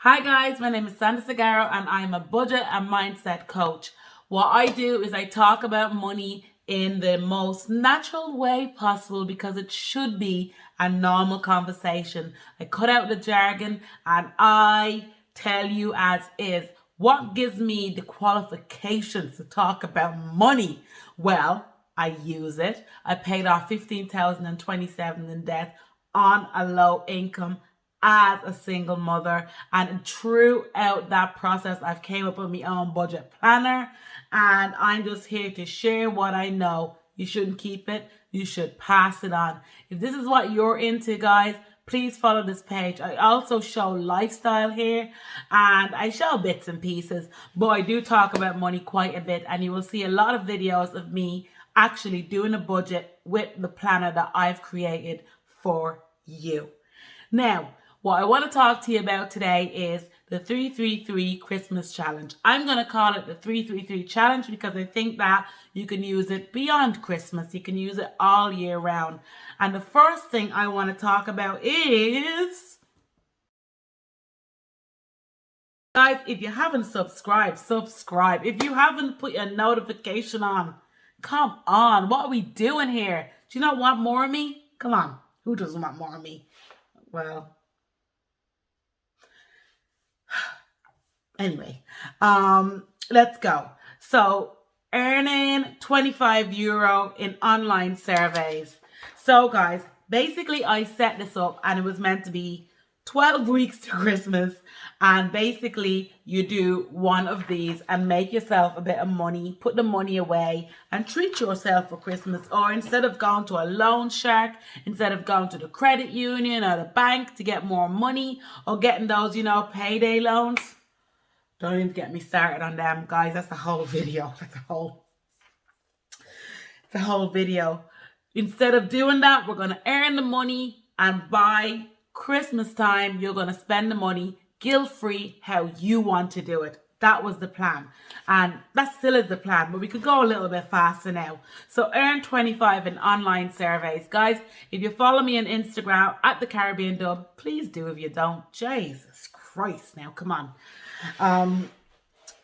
Hi guys, my name is Sandra Segaro and I'm a budget and mindset coach. What I do is I talk about money in the most natural way possible because it should be a normal conversation. I cut out the jargon and I tell you as is. What gives me the qualifications to talk about money? Well, I use it. I paid off 15,027 in debt on a low income as a single mother, and throughout that process I've came up with my own budget planner, and I'm just here to share what I know. You shouldn't keep it, you should pass it on. If this is what you're into, guys, please follow this page. I also show lifestyle here and I show bits and pieces, but I do talk about money quite a bit, and you will see a lot of videos of me actually doing a budget with the planner that I've created for you. Now, what I want to talk to you about today is the 333 Christmas Challenge. I'm going to call it the 333 Challenge because I think that you can use it beyond Christmas. You can use it all year round. And the first thing I want to talk about is, guys, if you haven't subscribed, subscribe. If you haven't put a notification on, come on. What are we doing here? Do you not want more of me? Come on. Who doesn't want more of me? Well, anyway, let's go. So, earning €25 in online surveys. So, guys, basically, I set this up and it was meant to be 12 weeks to Christmas. And basically, you do one of these and make yourself a bit of money, put the money away and treat yourself for Christmas. Or instead of going to a loan shark, instead of going to the credit union or the bank to get more money or getting those, payday loans. Don't even get me started on them, guys. That's the whole video. That's the whole video. Instead of doing that, we're going to earn the money, and by Christmas time, you're going to spend the money guilt-free how you want to do it. That was the plan. And that still is the plan, but we could go a little bit faster now. So earn 25 in online surveys. Guys, if you follow me on Instagram at the Caribbean Dub, please do if you don't. Jesus Christ, now come on.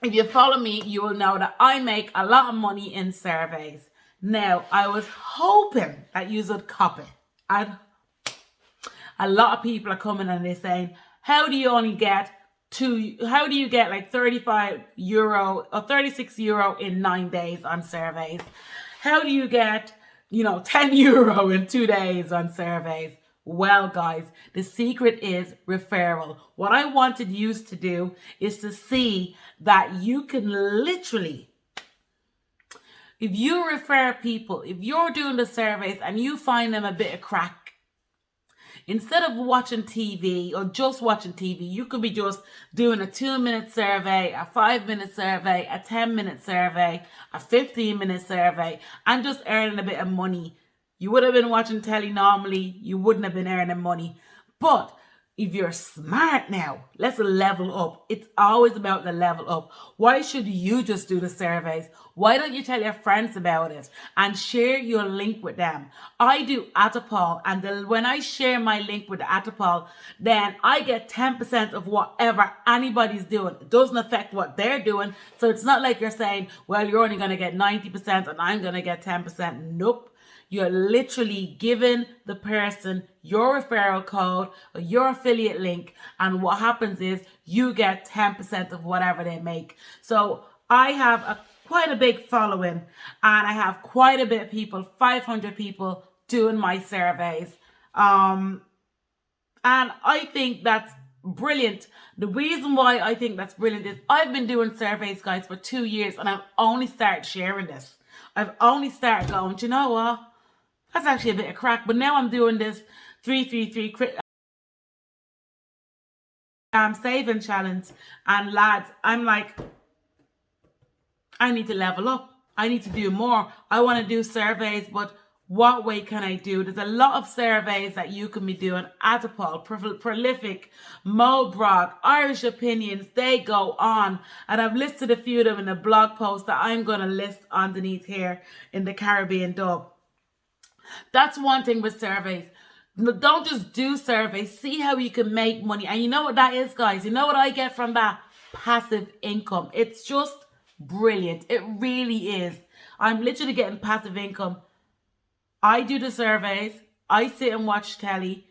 If you follow me, you will know that I make a lot of money in surveys. Now, I was hoping that you would copy. A lot of people are coming and they're saying, how do you get like €35 or €36 in 9 days on surveys? How do you get, €10 in 2 days on surveys? Well, guys, the secret is referral. What I wanted you to do is to see that you can literally, if you refer people, if you're doing the surveys and you find them a bit of crack, instead of watching TV or just watching TV, you could be just doing a 2-minute survey, a 5-minute survey, a 10-minute survey, a 15-minute survey, and just earning a bit of money. You would have been watching telly normally, you wouldn't have been earning money. But if you're smart now, let's level up. It's always about the level up. Why should you just do the surveys? Why don't you tell your friends about it and share your link with them? I do Atapal, and when I share my link with the Atapal, then I get 10% of whatever anybody's doing. It doesn't affect what they're doing. So it's not like you're saying, well, you're only going to get 90% and I'm going to get 10%. Nope. You're literally giving the person your referral code or your affiliate link, and what happens is you get 10% of whatever they make. So I have quite a big following, and I have quite a bit of people, 500 people doing my surveys. And I think that's brilliant. The reason why I think that's brilliant is I've been doing surveys, guys, for 2 years, and I've only started sharing this. I've only started going, do you know what? That's actually a bit of crack. But now I'm doing this 333 saving challenge. And lads, I'm like, I need to level up. I need to do more. I want to do surveys, but what way can I do? There's a lot of surveys that you can be doing. Atapal, Prolific, Mobrog, Irish Opinions, they go on. And I've listed a few of them in a blog post that I'm going to list underneath here in the Caribbean Dub. That's one thing with surveys. Don't just do surveys. See how you can make money. And you know what that is, guys? You know what I get from that? Passive income. It's just brilliant. It really is. I'm literally getting passive income. I do the surveys. I sit and watch telly.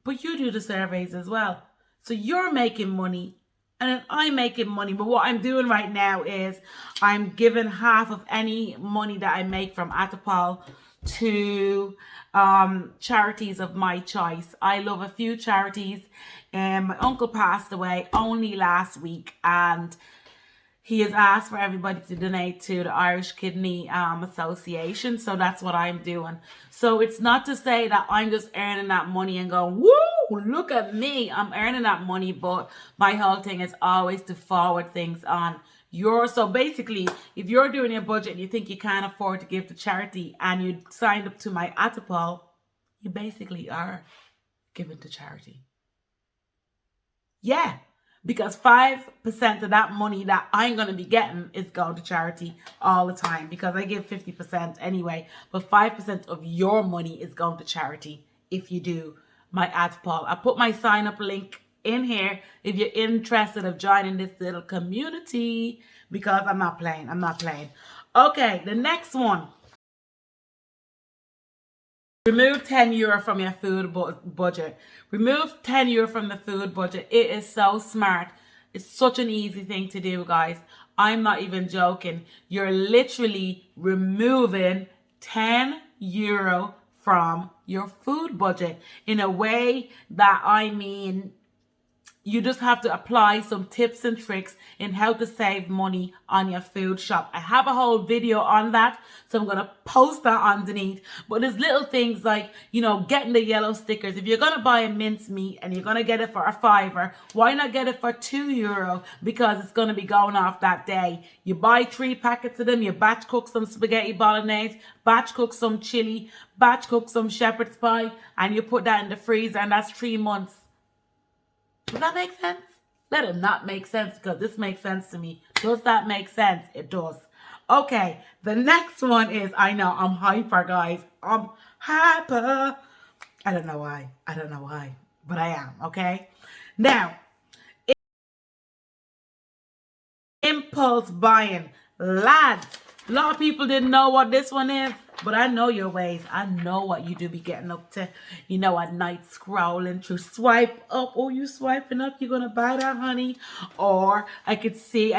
But you do the surveys as well. So you're making money. And then I'm making money. But what I'm doing right now is I'm giving half of any money that I make from Atapal to charities of my choice. I love a few charities. My uncle passed away only last week, and he has asked for everybody to donate to the Irish Kidney Association. So that's what I'm doing. So it's not to say that I'm just earning that money and going, woo, look at me. I'm earning that money. But my whole thing is always to forward things on. So basically, if you're doing your budget and you think you can't afford to give to charity and you signed up to my Atapal, you basically are giving to charity. Yeah. Because 5% of that money that I'm going to be getting is going to charity all the time. Because I give 50% anyway. But 5% of your money is going to charity if you do my Atapal. I put my sign up link in here if you're interested of joining this little community. Because I'm not playing. Okay, the next one. Remove €10 from your food budget. Remove €10 from the food budget. It is so smart. It's such an easy thing to do, guys. I'm not even joking. You're literally removing €10 from your food budget in a way that, I mean, you just have to apply some tips and tricks in how to save money on your food shop. I have a whole video on that, so I'm going to post that underneath. But there's little things like, getting the yellow stickers. If you're going to buy a mincemeat and you're going to get it for a £5, why not get it for €2? Because it's going to be going off that day. You buy 3 packets of them, you batch cook some spaghetti bolognese, batch cook some chili, batch cook some shepherd's pie, and you put that in the freezer, and that's 3 months. Does that make sense? Let it not make sense, because this makes sense to me. Does that make sense? It does. Okay, the next one is, I know, I'm hyper, guys. I'm hyper. I don't know why, but I am, okay? Now, impulse buying. Lads, a lot of people didn't know what this one is, but I know your ways. I know what you do be getting up to, at night, scrolling through. Swipe up. Oh, you swiping up? You're going to buy that, honey? Or I could see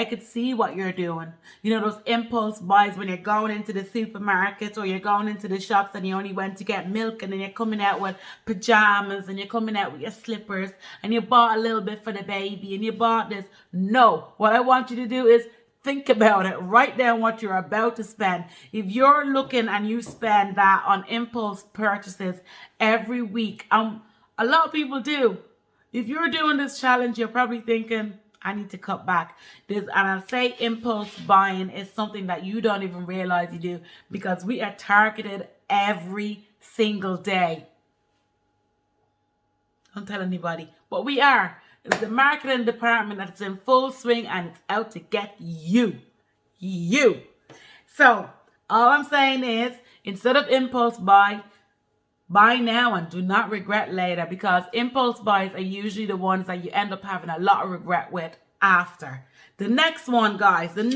what you're doing. Those impulse buys when you're going into the supermarket or you're going into the shops and you only went to get milk, and then you're coming out with pajamas and you're coming out with your slippers and you bought a little bit for the baby and you bought this. No, what I want you to do is think about it. Write down what you're about to spend. If you're looking and you spend that on impulse purchases every week, a lot of people do. If you're doing this challenge, you're probably thinking, I need to cut back. And I'll say impulse buying is something that you don't even realize you do, because we are targeted every single day. Don't tell anybody, but we are. It's the marketing department that's in full swing, and it's out to get you. So all I'm saying is, instead of impulse buy now and do not regret later, because impulse buys are usually the ones that you end up having a lot of regret with after. The next one, guys, and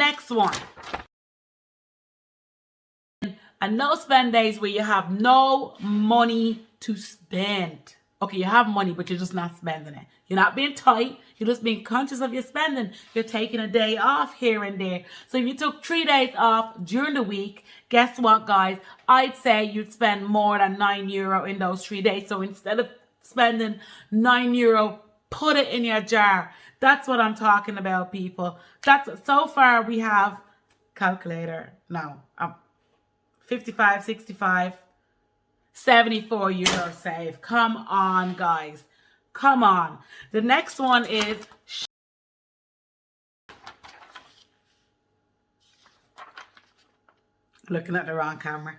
no spend days where you have no money to spend. Okay, you have money, but you're just not spending it. You're not being tight. You're just being conscious of your spending. You're taking a day off here and there. So if you took 3 days off during the week, guess what, guys? I'd say you'd spend more than €9 in those 3 days. So instead of spending €9, put it in your jar. That's what I'm talking about, people. So far we have calculator. No, 55, 65. €74 save. Come on, guys. Come on. The next one is looking at the wrong camera.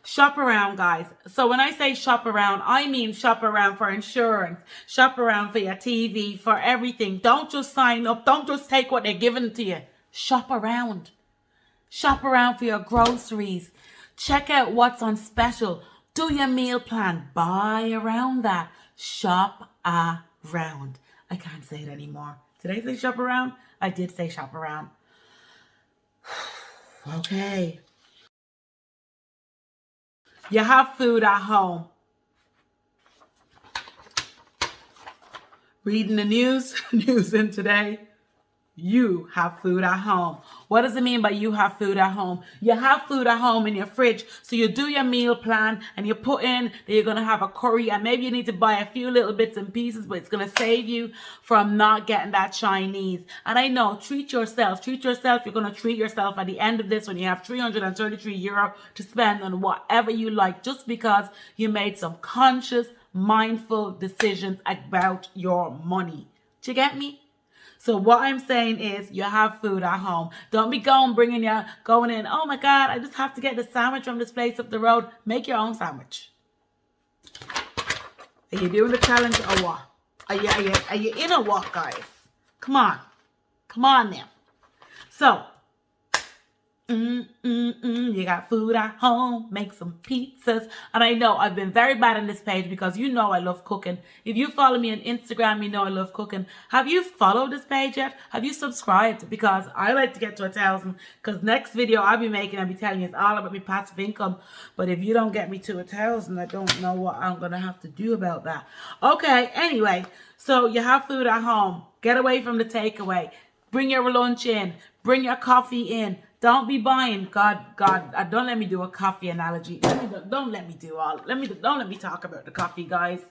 Shop around, guys. So when I say shop around, I mean shop around for insurance, shop around for your TV, for everything. Don't just sign up. Don't just take what they're giving to you. Shop around. Shop around for your groceries. Check out what's on special. Do your meal plan. Buy around that. Shop around. I can't say it anymore. Did I say shop around? I did say shop around. Okay. You have food at home. Reading the news, news in today. You have food at home. What does it mean by you have food at home? You have food at home in your fridge. So you do your meal plan and you put in that you're going to have a curry, and maybe you need to buy a few little bits and pieces, but it's going to save you from not getting that Chinese. And I know, treat yourself. Treat yourself. You're going to treat yourself at the end of this when you have €333 to spend on whatever you like, just because you made some conscious, mindful decisions about your money. Do you get me? So what I'm saying is you have food at home. Don't be going in, oh my God, I just have to get the sandwich from this place up the road. Make your own sandwich. Are you doing the challenge or what? Are you in or what, guys? Come on. Come on now. So, you got food at home, make some pizzas. And I know I've been very bad on this page because you know I love cooking. If you follow me on Instagram, you know I love cooking. Have you followed this page yet? Have you subscribed? Because I like to get to 1,000, because next video I'll be telling you it's all about my passive income. But if you don't get me to 1,000, I don't know what I'm going to have to do about that. Okay, anyway, so you have food at home. Get away from the takeaway. Bring your lunch in. Bring your coffee in. Don't be buying. God, don't let me do a coffee analogy. Don't let me talk about the coffee, guys.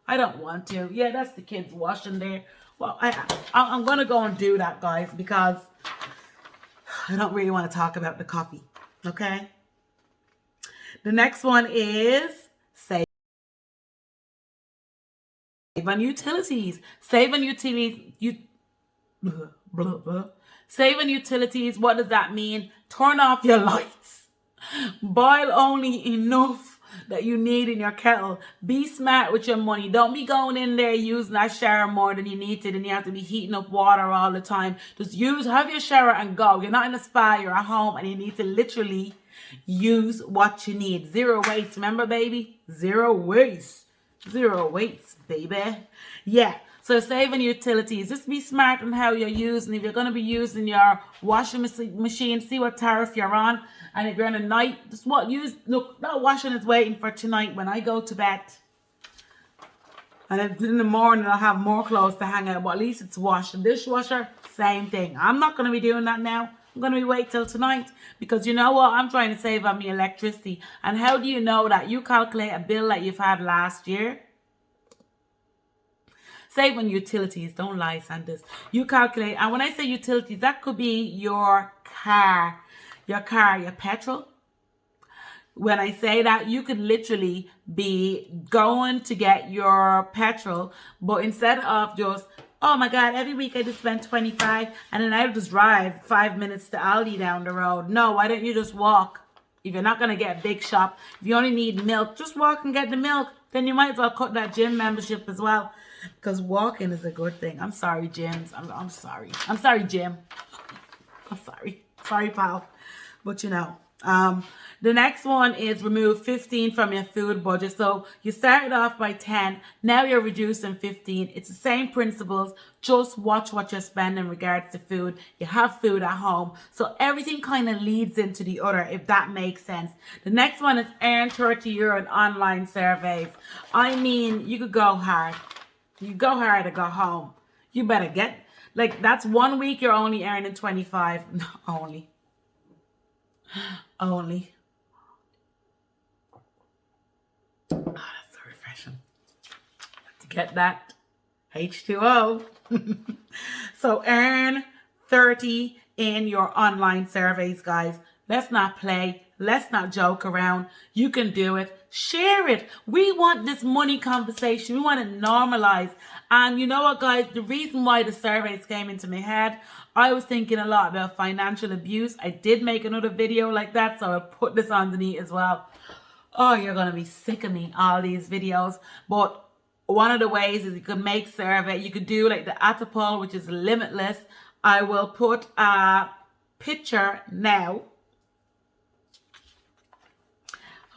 I don't want to. Yeah, that's the kids washing there. Well, I'm going to go and do that, guys, because I don't really want to talk about the coffee. Okay? The next one is save on utilities. Save on utilities. Save on utilities. What does that mean? Turn off your lights. Boil only enough that you need in your kettle. Be smart with your money. Don't be going in there using that shower more than you need to, and you have to be heating up water all the time. Just have your shower and go. You're not in a spa, you're at home, and you need to literally use what you need. Zero waste, remember, baby? Zero waste. Zero waste, baby. Yeah. So save on utilities. Just be smart on how you're using. If you're going to be using your washing machine, see what tariff you're on. And if you're on a night, look, that washing is waiting for tonight when I go to bed. And if in the morning I'll have more clothes to hang out, but at least it's washed. And dishwasher, same thing. I'm not going to be doing that now. I'm going to be wait till tonight, because you know what? I'm trying to save on my electricity. And how do you know that? You calculate a bill that you've had last year. Save on utilities. Don't lie, Sanders. You calculate. And when I say utilities, that could be your car, your petrol. When I say that, you could literally be going to get your petrol, but instead of just, oh my God, every week I just spend 25 and then I'll just drive 5 minutes to Aldi down the road. No, why don't you just walk? If you're not going to get a big shop, if you only need milk, just walk and get the milk. Then you might as well cut that gym membership as well, because walking is a good thing. I'm sorry, gyms. I'm sorry. I'm sorry, Jim. I'm sorry. Sorry, pal. But you know. The next one is remove 15 from your food budget. So you started off by 10. Now you're reducing 15. It's the same principles. Just watch what you're spending in regards to food. You have food at home. So everything kind of leads into the other, if that makes sense. The next one is earn €30 in online surveys. I mean, you could go hard. You go hard or go home. You better get, like, that's 1 week you're only earning 25. Only. Oh, that's so refreshing. To get that H2O. So earn 30 in your online surveys, guys. Let's not play. Let's not joke around. You can do it. Share it. We want this money conversation. We want to normalize. And you know what, guys? The reason why the surveys came into my head, I was thinking a lot about financial abuse. I did make another video like that, so I'll put this underneath as well. Oh, you're going to be sick of me, all these videos. But one of the ways is you could make survey. You could do like the Atapol, which is limitless. I will put a picture now.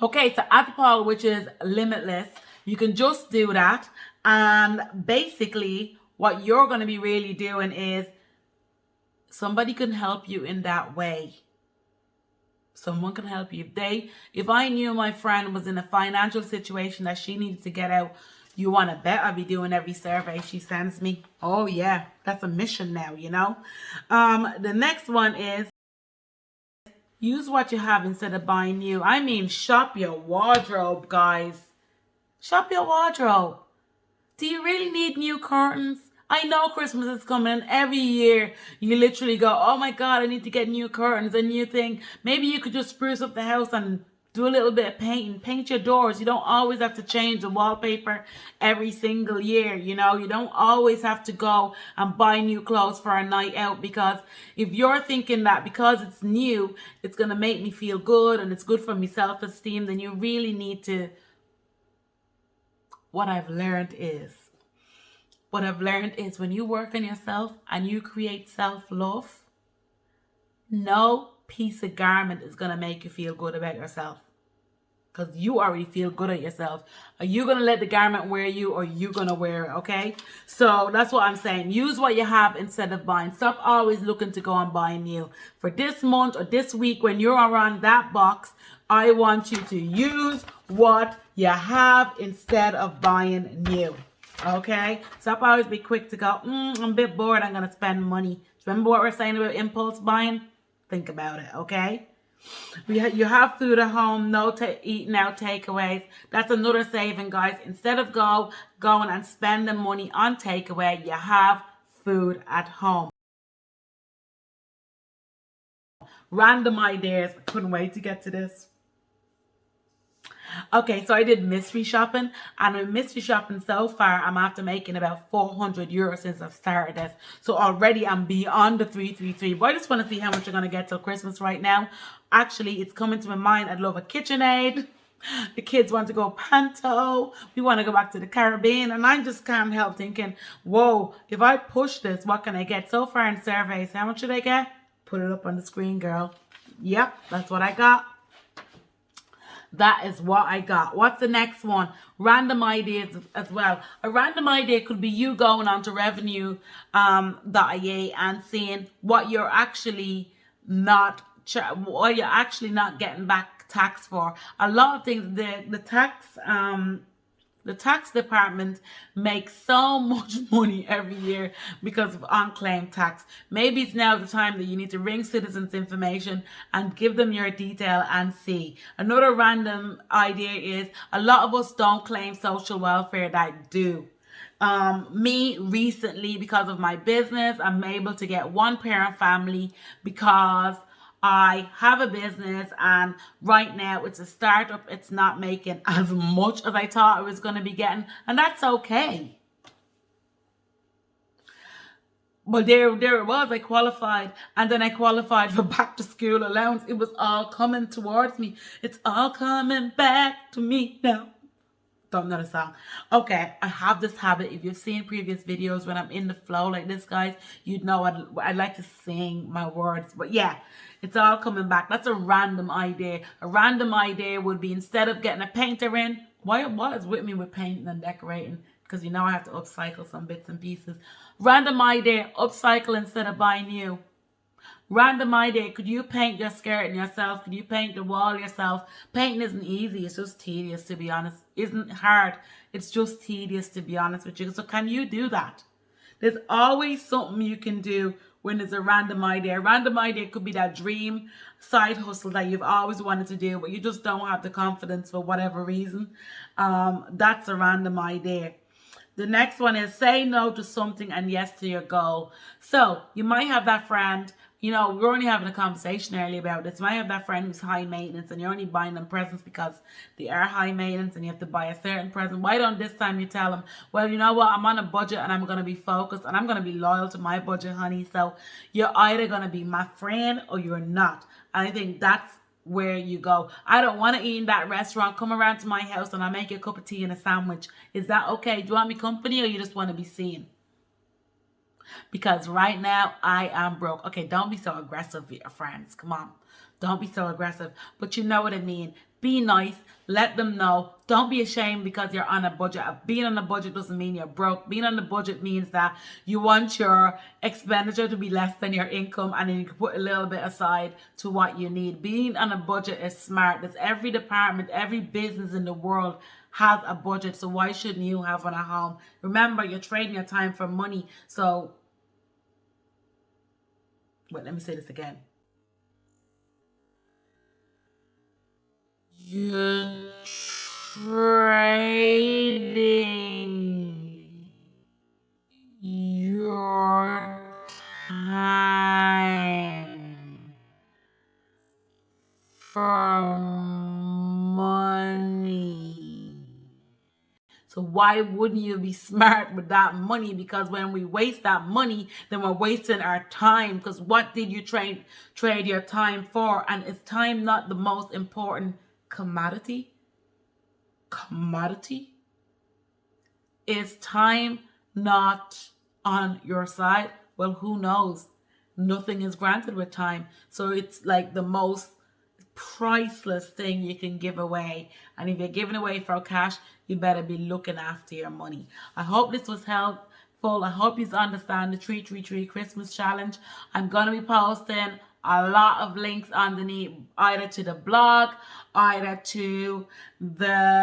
Okay, so at the poll, which is limitless, you can just do that. And basically, what you're going to be really doing is somebody can help you in that way. Someone can help you. If I knew my friend was in a financial situation that she needed to get out, you want to bet I'll be doing every survey she sends me. Oh yeah, that's a mission now, you know. The next one is use what you have instead of buying new. I mean, shop your wardrobe, guys. Shop your wardrobe. Do you really need new curtains? I know Christmas is coming and every year you literally go, oh my God, I need to get new curtains, a new thing. Maybe you could just spruce up the house and do a little bit of painting. Paint your doors. You don't always have to change the wallpaper every single year. You know, you don't always have to go and buy new clothes for a night out, because if you're thinking that because it's new, it's going to make me feel good and it's good for my self-esteem, then you really need to. What I've learned is when you work on yourself and you create self-love, no piece of garment is going to make you feel good about yourself, because you already feel good at yourself. Are you going to let the garment wear you, or are you going to wear it? Okay, so that's what I'm saying. Use what you have instead of buying. Stop always looking to go and buy new. For this month or this week, when you're around that box, I want you to use what you have instead of buying new. Okay, stop always be quick to go, I'm a bit bored, I'm going to spend money. Remember what we're saying about impulse buying? Think about it, okay? You have food at home, no eating out takeaways. That's another saving, guys. Instead of going and spending money on takeaway, you have food at home. Random ideas. Couldn't wait to get to this. Okay, so I did mystery shopping, and with mystery shopping so far, I'm after making about 400 euros since I've started this. So already I'm beyond the 333, but I just want to see how much you're going to get till Christmas right now. Actually, it's coming to my mind. I'd love a KitchenAid. The kids want to go panto. We want to go back to the Caribbean, and I just can't help thinking, whoa, if I push this, what can I get? So far in surveys, how much should I get? Put it up on the screen, girl. Yep, that's what I got. That is what I got. What's the next one? Random ideas as well. A random idea could be you going onto Revolut.ie and seeing what you're actually not getting back tax for. A lot of things, the tax department makes so much money every year because of unclaimed tax. Maybe it's now the time that you need to ring citizens information and give them your detail and see. Another random idea is a lot of us don't claim social welfare that do. Me recently, because of my business, I'm able to get one parent family because I have a business, and right now it's a startup. It's not making as much as I thought I was going to be getting, and that's okay. But there it was. I qualified, and then I qualified for back to school allowance. It was all coming towards me. It's all coming back to me now. Don't know the song. Okay, I have this habit. If you've seen previous videos when I'm in the flow like this, guys, you'd know I like to sing my words. But yeah, it's all coming back. That's a random idea. A random idea would be, instead of getting a painter in, what is with me with painting and decorating? Because you know I have to upcycle some bits and pieces. Random idea, upcycle instead of buy new. Random idea, could you paint your skirting yourself? Could you paint the wall yourself? Painting isn't easy, it's just tedious, to be honest. Isn't hard, it's just tedious, to be honest with you. So can you do that? There's always something you can do when there's a random idea. A random idea could be that dream side hustle that you've always wanted to do, but you just don't have the confidence for whatever reason. That's a random idea. The next one is say no to something and yes to your goal. So you might have that friend, you know, we were only having a conversation earlier about this. You might have that friend who's high maintenance and you're only buying them presents because they are high maintenance and you have to buy a certain present. Why don't this time you tell them, well, you know what, I'm on a budget and I'm going to be focused and I'm going to be loyal to my budget, honey. So you're either going to be my friend or you're not. And I think that's where you go. I don't want to eat in that restaurant. Come around to my house and I'll make you a cup of tea and a sandwich. Is that okay? Do you want me company or you just want to be seen? Because right now I am broke. Okay, don't be so aggressive with your friends. Come on. Don't be so aggressive. But you know what I mean. Be nice. Let them know. Don't be ashamed because you're on a budget. Being on a budget doesn't mean you're broke. Being on a budget means that you want your expenditure to be less than your income, and then you can put a little bit aside to what you need. Being on a budget is smart. There's every department, every business in the world has a budget. So why shouldn't you have one at home? Remember, you're trading your time for money. So, wait, let me say this again. You're trading your time for money. So why wouldn't you be smart with that money? Because when we waste that money, then we're wasting our time. Because what did you trade your time for? And is time not the most important commodity? Is time not on your side? Well, who knows? Nothing is granted with time. So it's like the most priceless thing you can give away. And if you're giving away for cash, you better be looking after your money. I hope this was helpful. I hope you understand the 333 Christmas challenge. I'm going to be posting a lot of links underneath, either to the blog, either to the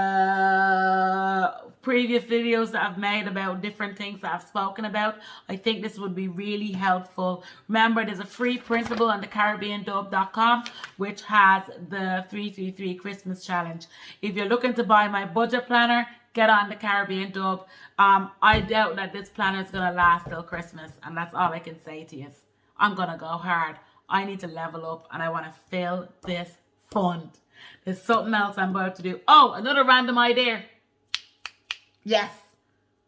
previous videos that I've made about different things that I've spoken about. I think this would be really helpful. Remember, there's a free printable on the CaribbeanDope.com, which has the 333 Christmas challenge. If you're looking to buy my budget planner, get on the Caribbean Dope. I doubt that this planner is going to last till Christmas, and that's all I can say to you. I'm going to go hard. I need to level up, and I want to fill this fund. There's something else I'm about to do. Oh, another random idea. Yes.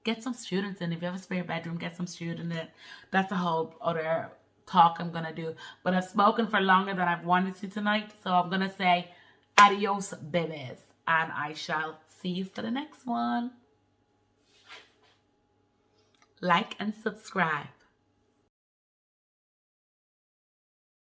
Get some students in. If you have a spare bedroom, get some students in it. That's a whole other talk I'm going to do. But I've spoken for longer than I've wanted to tonight. So I'm going to say adios, babies. And I shall see you for the next one. Like and subscribe.